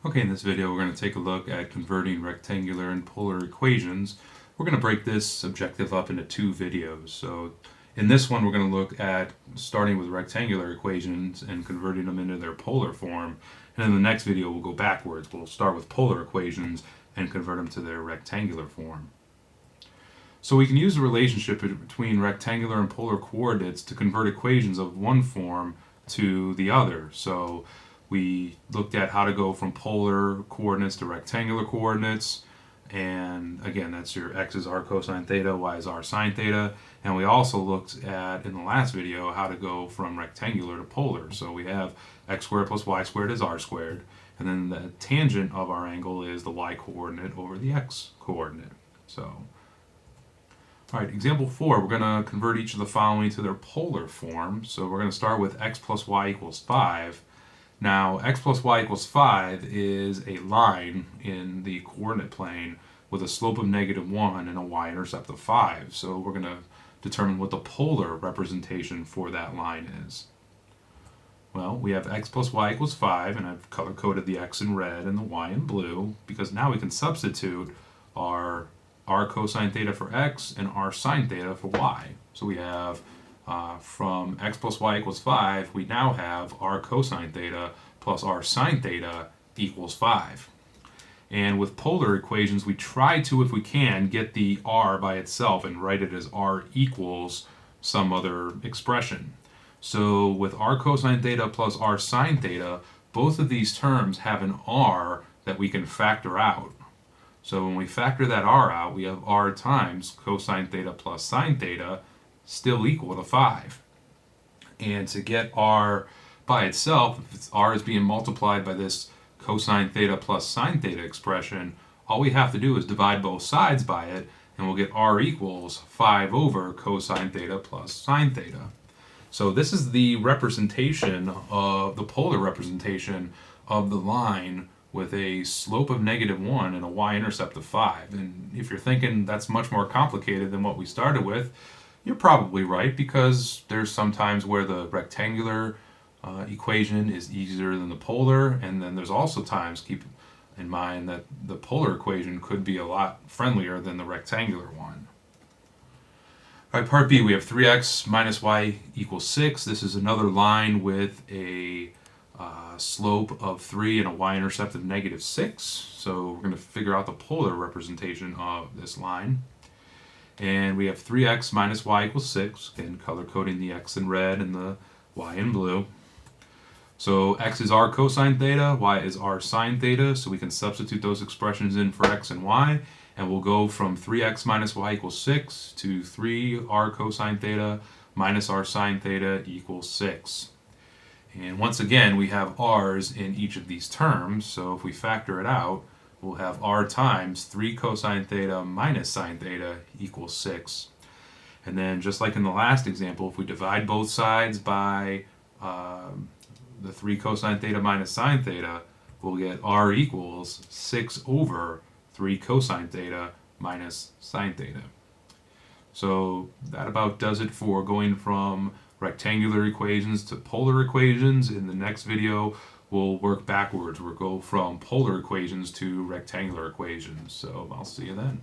Okay, in this video we're going to take a look at converting rectangular and polar equations. We're going to break this objective up into two videos. So in this one we're going to look at starting with rectangular equations and converting them into their polar form. And in the next video we'll go backwards. We'll start with polar equations and convert them to their rectangular form. So we can use the relationship between rectangular and polar coordinates to convert equations of one form to the other. So we looked at how to go from polar coordinates to rectangular coordinates, and again, that's your x is r cosine theta, y is r sine theta. And we also looked at, in the last video, how to go from rectangular to polar. So we have x squared plus y squared is r squared, and then the tangent of our angle is the y coordinate over the x coordinate. So all right, example 4, we're going to convert each of the following to their polar form. So we're going to start with x plus y equals 5. Now, x plus y equals 5 is a line in the coordinate plane with a slope of -1 and a y-intercept of 5. So we're going to determine what the polar representation for that line is. Well, we have x plus y equals 5, and I've color-coded the x in red and the y in blue, because now we can substitute our r cosine theta for x and r sine theta for y. So we have from x plus y equals 5, we now have r cosine theta plus r sine theta equals 5. And with polar equations, we try to, if we can, get the r by itself and write it as r equals some other expression. So with r cosine theta plus r sine theta, both of these terms have an r that we can factor out. So when we factor that r out, we have r times cosine theta plus sine theta still equal to 5. And to get r by itself, if r is being multiplied by this cosine theta plus sine theta expression, all we have to do is divide both sides by it, and we'll get r equals 5 over cosine theta plus sine theta. So this is the representation of the polar representation of the line with a slope of -1 and a y-intercept of 5. And if you're thinking that's much more complicated than what we started with, you're probably right, because there's some times where the rectangular equation is easier than the polar, and then there's also times, keep in mind, that the polar equation could be a lot friendlier than the rectangular one. All right, part B, we have 3x minus y equals 6. This is another line with a slope of 3 and a y-intercept of -6. So we're going to figure out the polar representation of this line. And we have 3x minus y equals 6. Again, color coding the x in red and the y in blue. So x is r cosine theta, y is r sine theta. So we can substitute those expressions in for x and y. And we'll go from 3x minus y equals 6 to 3r cosine theta minus r sine theta equals 6. And once again, we have r's in each of these terms, so if we factor it out, we'll have r times 3 cosine theta minus sine theta equals 6. And then, just like in the last example, if we divide both sides by the 3 cosine theta minus sine theta, we'll get r equals 6 over 3 cosine theta minus sine theta. So that about does it for going from rectangular equations to polar equations. In the next video, we'll work backwards. We'll go from polar equations to rectangular equations. So I'll see you then.